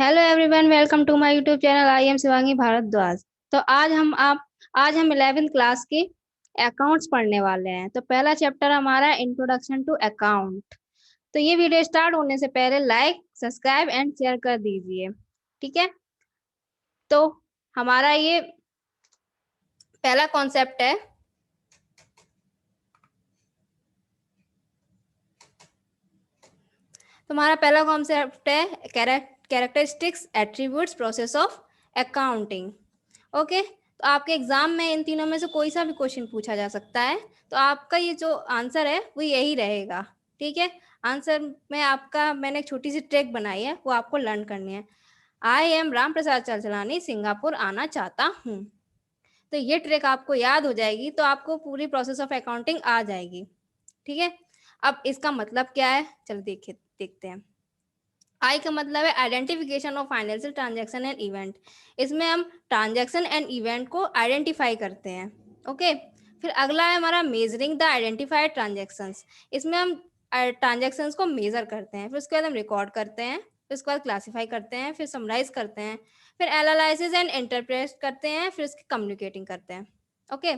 Hello everyone, welcome to my YouTube channel. I am Shivangi Bhardwaj. तो आज हम 11th क्लास की अकाउंट्स पढ़ने वाले हैं। तो पहला चैप्टर हमारा इंट्रोडक्शन टू अकाउंट। तो ये वीडियो स्टार्ट होने से पहले लाइक, सब्सक्राइब एंड शेयर कर दीजिए। ठीक है। तो हमारा ये पहला कॉन्सेप्ट है। तो हमारा पहला कॉन्सेप्ट है characteristics, attributes, process of accounting. Okay, तो आपके एग्जाम में इन तीनों में से कोई सा भी क्वेश्चन पूछा जा सकता है। तो आपका ये जो आंसर है वो यही रहेगा। ठीक है। आंसर में आपका मैंने एक छोटी सी ट्रिक बनाई है, वो आपको लर्न करनी है। I am Ram Prasad Chalchalani, Singapore आना चाहता हूँ। तो ये ट्रिक आपको याद हो जाएगी तो आपको पूरी प्रोसेस ऑफ अकाउंटिंग आ जाएगी। ठीक है। अब इसका मतलब क्या है, चलो देखते हैं। आई का मतलब है identification of financial transaction and event. इसमें हम ट्रांजैक्शन एंड इवेंट को आइडेंटिफाई करते हैं। ओके। फिर अगला है हमारा मेजरिंग द आइडेंटिफाइड ट्रांजैक्शंस। इसमें हम ट्रांजैक्शंस को मेजर करते हैं, फिर उसके बाद हम रिकॉर्ड करते हैं, फिर उसके बाद क्लासीफाई करते हैं, फिर समराइज करते हैं, फिर एनालिसिस एंड इंटरप्रेट करते हैं, फिर उसकी कम्युनिकेटिंग करते हैं। ओके।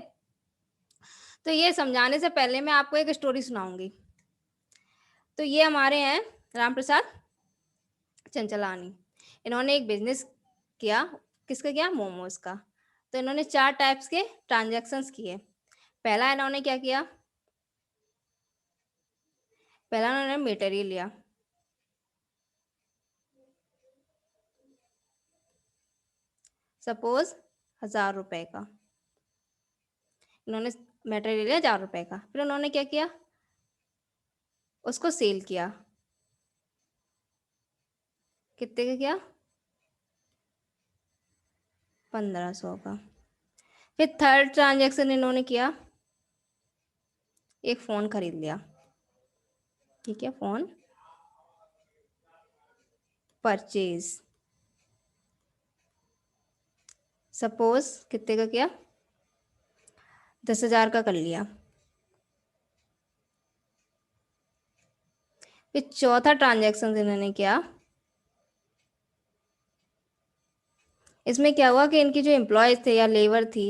तो ये समझाने से पहले मैं आपको एक स्टोरी सुनाऊंगी। तो ये हमारे हैं राम प्रसाद चंचलानी। इन्होंने एक बिजनेस किया। किसका किया? मोमोज का। तो इन्होंने 4 टाइप्स के ट्रांजैक्शंस किए। पहला इन्होंने क्या किया? पहला इन्होंने मटेरियल लिया। सपोज 1000 रुपए का इन्होंने मटेरियल लिया, 1000 रुपए का। फिर उन्होंने क्या किया? उसको सेल किया। कितने का किया? 1500 का। फिर थर्ड ट्रांजैक्शन इन्होंने किया, एक फोन खरीद लिया। ठीक है, फोन परचेज। सपोज कितने का किया? 10,000 का कर लिया। फिर चौथा ट्रांजैक्शन इन्होंने किया। इसमें क्या हुआ कि इनकी जो एम्प्लॉयज थे या लेबर थी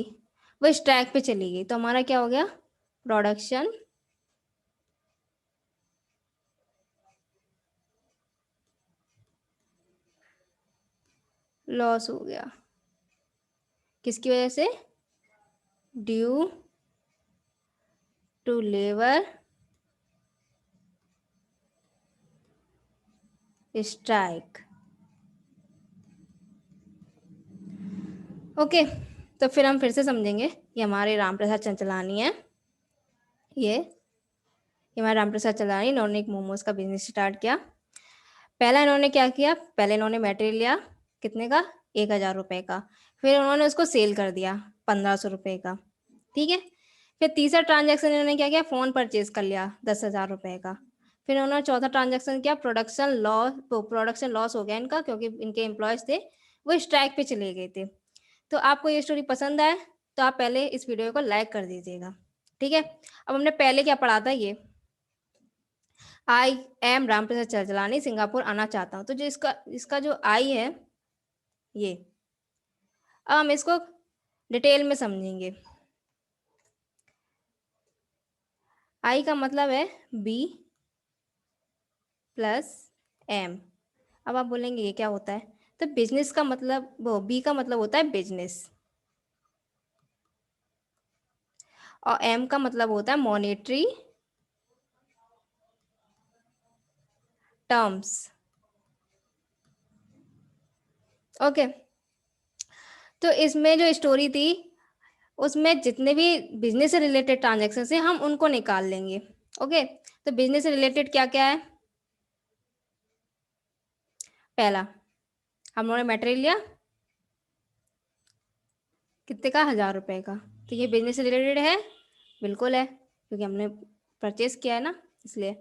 वो स्ट्राइक पे चली गई। तो हमारा क्या हो गया? प्रोडक्शन लॉस हो गया। किसकी वजह से? Due to labour strike. Okay. तो फिर हम फिर से समझेंगे। ये हमारे राम प्रसाद चंचलानी है। ये हमारे राम प्रसाद चंचलानी, इन्होंने एक मोमोज का बिजनेस स्टार्ट किया। पहला इन्होंने क्या किया? पहले इन्होंने मटेरियल लिया। कितने का? 1000 रुपए का। फिर उन्होंने उसको सेल कर दिया 1500 रुपए का। ठीक है। फिर तीसरा ट्रांजैक्शन इन्होंने क्या किया? फोन परचेज कर लिया 10,000 रुपए का। फिर उन्होंने चौथा ट्रांजैक्शन किया, प्रोडक्शन लॉस हो गया इनका, क्योंकि इनके एम्प्लॉयज थे वो स्ट्राइक पे चले गए थे। तो आपको ये स्टोरी पसंद आए तो आप पहले इस वीडियो को लाइक कर दीजिएगा। ठीक है। अब हमने पहले क्या पढ़ा था? ये आई am Ram Prasad Chanchlani, Singapore आना चाहता हूँ। तो जो इसका इसका जो आई है ये, अब हम इसको डिटेल में समझेंगे। आई का मतलब है बी प्लस एम। अब आप बोलेंगे ये क्या होता है? तो बिजनेस का मतलब, वो बी का मतलब होता है बिजनेस, और एम का मतलब होता है मॉनेटरी टर्म्स। ओके। तो इसमें जो स्टोरी थी उसमें जितने भी बिजनेस से रिलेटेड ट्रांजेक्शन है हम उनको निकाल लेंगे। ओके। तो बिजनेस से रिलेटेड क्या क्या है? पहला, हम लोगों ने मटेरियल लिया। कितने का? 1000 रुपए का। तो ये बिजनेस से रिलेटेड है? बिल्कुल है, क्योंकि हमने परचेज किया है ना, इसलिए।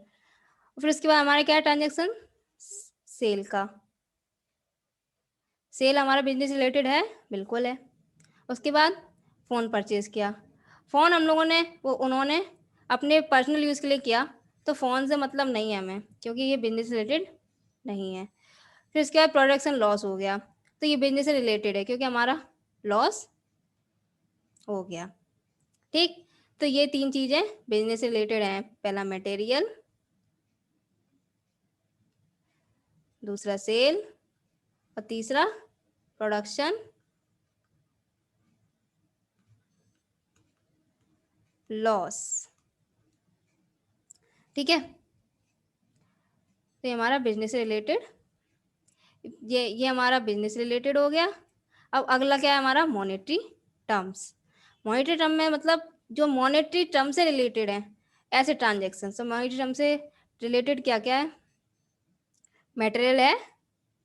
फिर उसके बाद हमारा क्या है ट्रांजेक्शन? सेल का। सेल हमारा बिजनेस रिलेटेड है? बिल्कुल है। उसके बाद फ़ोन परचेज किया। फ़ोन हम लोगों ने, वो उन्होंने अपने पर्सनल यूज़ के लिए किया। तो फ़ोन से मतलब नहीं है हमें, क्योंकि ये बिजनेस रिलेटेड नहीं है। फिर इसके बाद प्रोडक्शन लॉस हो गया, तो ये बिजनेस से रिलेटेड है क्योंकि हमारा लॉस हो गया। ठीक, तो ये 3 चीज़ें बिजनेस से रिलेटेड हैं। पहला मटेरियल, दूसरा सेल और तीसरा प्रोडक्शन लॉस। ठीक है, तो ये हमारा बिजनेस से रिलेटेड, ये हमारा बिजनेस रिलेटेड हो गया। अब अगला क्या है हमारा, मॉनेटरी टर्म्स। मॉनेटरी टर्म में मतलब जो मॉनेटरी टर्म से रिलेटेड है ऐसे ट्रांजेक्शन। तो मॉनेटरी टर्म से रिलेटेड क्या क्या है, मटेरियल है,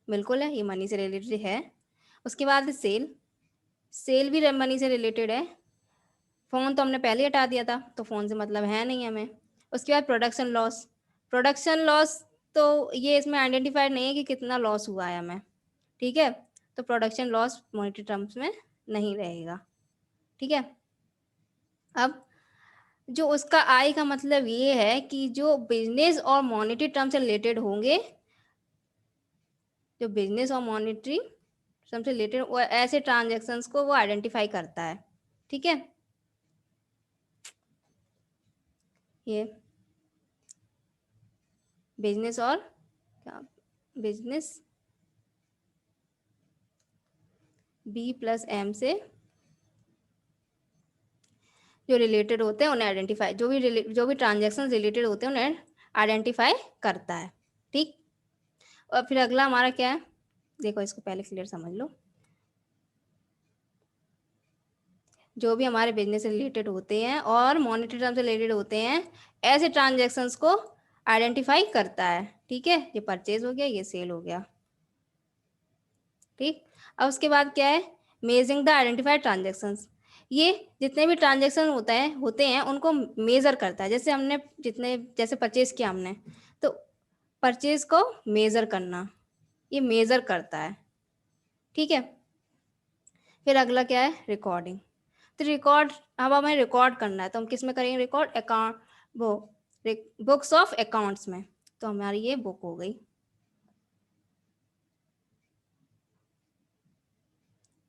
बिल्कुल है, ये मनी से रिलेटेड है। उसके बाद सेल, सेल भी मनी से रिलेटेड है। फ़ोन तो हमने पहले ही हटा दिया था, तो फ़ोन से मतलब है नहीं हमें। उसके बाद प्रोडक्शन लॉस, प्रोडक्शन लॉस तो ये इसमें आइडेंटिफाइड नहीं है कि कितना लॉस हुआ है हमें। ठीक है, तो प्रोडक्शन लॉस मॉनेटरी टर्म्स में नहीं रहेगा। ठीक है, अब जो उसका आई का मतलब ये है कि जो बिजनेस और मॉनेटरी टर्म से रिलेटेड होंगे, जो बिजनेस और मॉनेटरी टर्म से रिलेटेड वो ऐसे ट्रांजेक्शन्स को वो आइडेंटिफाई करता है। ठीक है, ये बिजनेस और क्या, बिजनेस बी प्लस एम से जो रिलेटेड होते हैं उन्हें आइडेंटिफाई, जो भी ट्रांजेक्शन रिलेटेड होते हैं उन्हें आइडेंटिफाई करता है। ठीक, और फिर अगला हमारा क्या है, देखो इसको पहले क्लियर समझ लो। जो भी हमारे बिजनेस से रिलेटेड होते हैं और मॉनेटरी टर्म से रिलेटेड होते हैं ऐसे ट्रांजेक्शन्स को आइडेंटिफाई करता है। ठीक है, ये परचेज हो गया, ये सेल हो गया। ठीक, अब उसके बाद क्या है, मेजरिंग द आइडेंटिफाइड ट्रांजेक्शन्स। ये जितने भी ट्रांजेक्शन होते हैं उनको मेजर करता है। जैसे हमने जितने जैसे परचेज किया हमने, तो परचेज को मेजर करना, ये मेजर करता है। ठीक है, फिर अगला क्या है, रिकॉर्डिंग। तो रिकॉर्ड, अब हमें रिकॉर्ड करना है तो हम किस में करेंगे रिकॉर्ड, अकाउंट, वो बुक्स ऑफ अकाउंट्स में। तो हमारी ये बुक हो गई,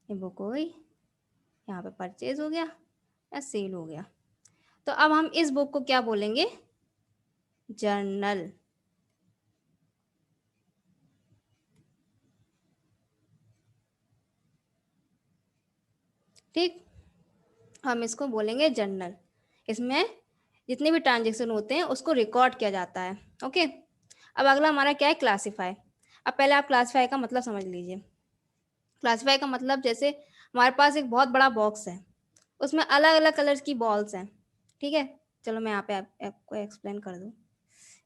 ये बुक हो गई, यहाँ पे परचेज हो गया या सेल हो गया। तो अब हम इस बुक को क्या बोलेंगे, जर्नल। ठीक, हम इसको बोलेंगे जर्नल। इसमें जितने भी ट्रांजेक्शन होते हैं उसको रिकॉर्ड किया जाता है। ओके, अब अगला हमारा क्या है, क्लासीफाई। अब पहले आप क्लासीफाई का मतलब समझ लीजिए। क्लासीफाई का मतलब जैसे हमारे पास एक बहुत बड़ा बॉक्स है, उसमें अलग अलग कलर्स की बॉल्स हैं। ठीक है, चलो मैं यहाँ पे आपको एक्सप्लेन कर दूँ,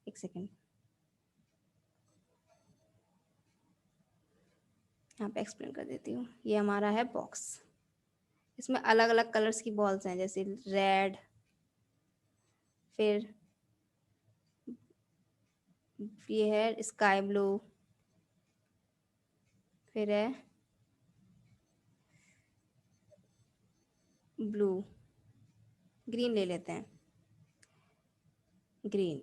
एक सेकेंड। यहाँ पे एक्सप्लेन कर देती हूँ। ये हमारा है बॉक्स, इसमें अलग अलग कलर्स की बॉल्स हैं, जैसे रेड, फिर ये है स्काई ब्लू, फिर है ब्लू, ग्रीन ले लेते हैं, ग्रीन।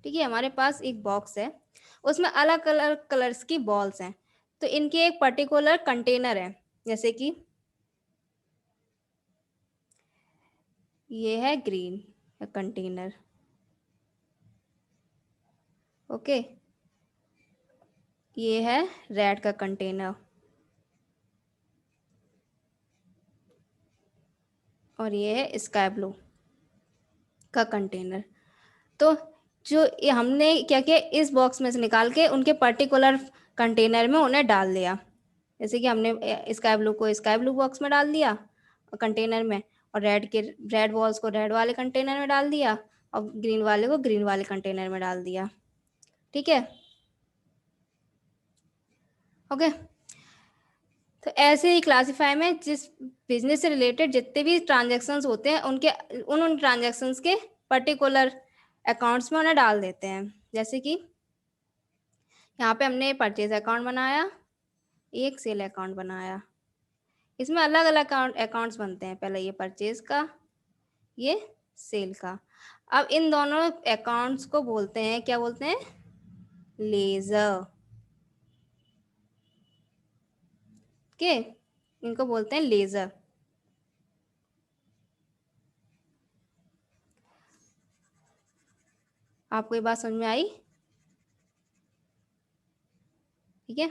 ठीक है, हमारे पास एक बॉक्स है, उसमें अलग अलग कलर्स की बॉल्स हैं, तो इनके एक पर्टिकुलर कंटेनर है। जैसे कि ये है ग्रीन का कंटेनर, ओके, ये है रेड का कंटेनर, और ये है स्काई ब्लू का कंटेनर। तो जो ये हमने क्या किया, इस बॉक्स में से निकाल के उनके पर्टिकुलर कंटेनर में उन्हें डाल दिया। जैसे कि हमने स्काई ब्लू को स्काई ब्लू बॉक्स में डाल दिया कंटेनर में, और रेड बॉल्स को रेड वाले कंटेनर में डाल दिया, और ग्रीन वाले को ग्रीन वाले कंटेनर में डाल दिया। ठीक है, ओके। तो ऐसे ही क्लासीफाई में जिस बिजनेस से रिलेटेड जितने भी ट्रांजेक्शन्स होते हैं उनके उन ट्रांजेक्शन्स के पर्टिकुलर अकाउंट्स में उन्हें डाल देते हैं। जैसे कि यहाँ पे हमने परचेज अकाउंट बनाया, एक सेल अकाउंट बनाया, इसमें अलग अलग अकाउंट्स बनते हैं। पहले ये परचेज का, ये सेल का। अब इन दोनों अकाउंट्स को बोलते हैं, क्या बोलते हैं, लेजर। ओके, इनको बोलते हैं लेजर। आपको ये बात समझ में आई? ठीक है,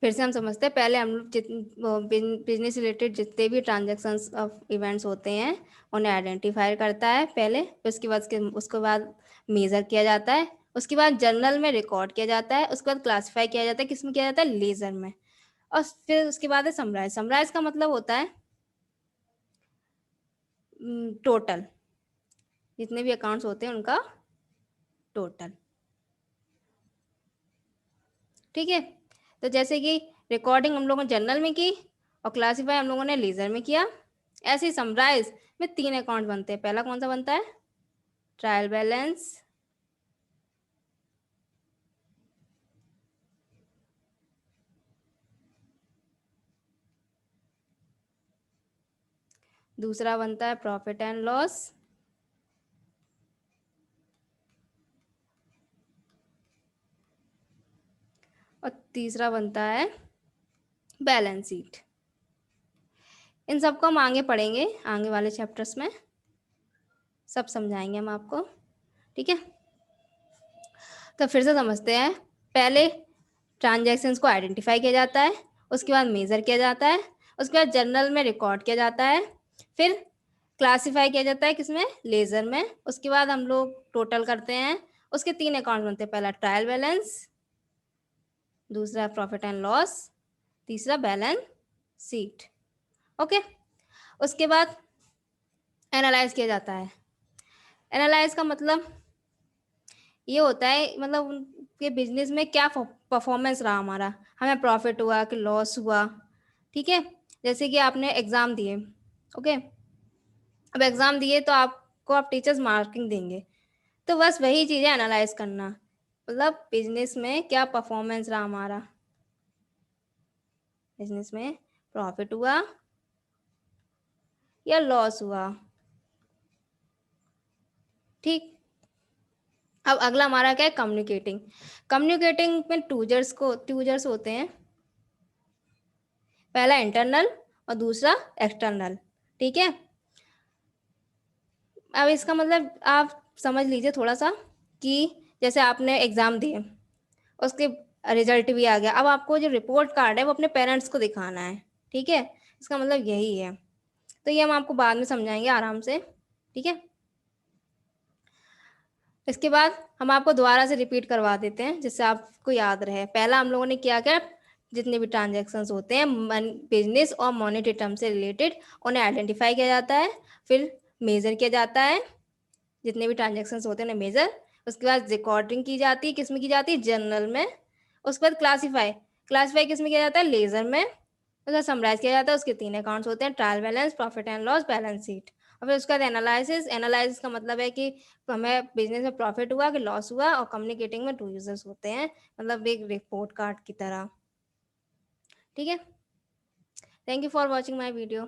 फिर से हम समझते हैं। पहले हम लोग बिजनेस रिलेटेड जितने भी ट्रांजेक्शन्स ऑफ इवेंट्स होते हैं उन्हें आइडेंटिफाई करता है पहले, फिर उसके बाद मेजर किया जाता है, उसके बाद जर्नल में रिकॉर्ड किया जाता है, उसके बाद क्लासीफाई किया जाता है, किस में किया जाता है? लेजर में। और फिर उसके बाद है समराइज। समराइज का मतलब होता है टोटल, जितने भी अकाउंट्स होते हैं उनका टोटल। ठीक है, तो जैसे कि रिकॉर्डिंग हम लोगों ने जर्नल में की और क्लासीफाई हम लोगों ने लेजर में किया, ऐसे ही समराइज में 3 अकाउंट बनते हैं। पहला कौन सा बनता है? ट्रायल बैलेंस, दूसरा बनता है प्रॉफिट एंड लॉस, और तीसरा बनता है बैलेंस शीट। इन सबको हम आगे पढ़ेंगे, आगे वाले चैप्टर्स में सब समझाएंगे हम आपको। ठीक है, तो फिर से समझते हैं। पहले ट्रांजैक्शंस को आइडेंटिफाई किया जाता है, उसके बाद मेजर किया जाता है, उसके बाद जर्नल में रिकॉर्ड किया जाता है, फिर क्लासिफाई किया जाता है किसमें? लेजर में। उसके बाद हम लोग टोटल करते हैं, उसके 3 अकाउंट बनते हैं। पहला ट्रायल बैलेंस, दूसरा प्रॉफिट एंड लॉस, तीसरा बैलेंस शीट। ओके, उसके बाद एनालाइज किया जाता है। एनालाइज का मतलब ये होता है, मतलब उनके बिजनेस में क्या परफॉर्मेंस रहा हमारा, हमें प्रॉफिट हुआ कि लॉस हुआ। ठीक है, जैसे कि आपने एग्जाम दिए। ओके, अब एग्जाम दिए तो आपको आप टीचर्स मार्किंग देंगे, तो बस वही चीज़ें एनालाइज करना, मतलब बिजनेस में क्या परफॉर्मेंस रहा हमारा, बिजनेस में प्रॉफिट हुआ या लॉस हुआ। ठीक, अब अगला हमारा क्या है? कम्युनिकेटिंग। कम्युनिकेटिंग में टूजर्स होते हैं, पहला इंटरनल और दूसरा एक्सटर्नल। ठीक है, अब इसका मतलब आप समझ लीजिए थोड़ा सा कि जैसे आपने एग्ज़ाम दिए, उसके रिजल्ट भी आ गया, अब आपको जो रिपोर्ट कार्ड है वो अपने पेरेंट्स को दिखाना है। ठीक है, इसका मतलब यही है। तो ये हम आपको बाद में समझाएंगे आराम से। ठीक है, इसके बाद हम आपको दोबारा से रिपीट करवा देते हैं जिससे आपको याद रहे। पहला हम लोगों ने क्या किया, जितने भी ट्रांजैक्शंस होते हैं बिजनेस और मॉनेटरी टर्म से रिलेटेड, उन्हें आइडेंटिफाई किया जाता है, फिर मेजर किया जाता है, जितने भी ट्रांजैक्शंस होते हैं उन्हें मेजर, उसके बाद रिकॉर्डिंग की जाती है, किस में की जाती है? जर्नल में। उसके बाद क्लासीफाई, क्लासीफाई किस में किया जाता है? लेजर में। उसके बाद समराइज किया जाता है, उसके 3 अकाउंट्स होते हैं, trial balance, profit and loss, balance sheet. और फिर उसके बाद एनालिसिस। एनालिसिस का मतलब है कि हमें बिजनेस में प्रॉफिट हुआ कि लॉस हुआ, और कम्युनिकेटिंग में 2 यूजर्स होते हैं, मतलब एक रिपोर्ट कार्ड की तरह। ठीक है, thank you for watching my video.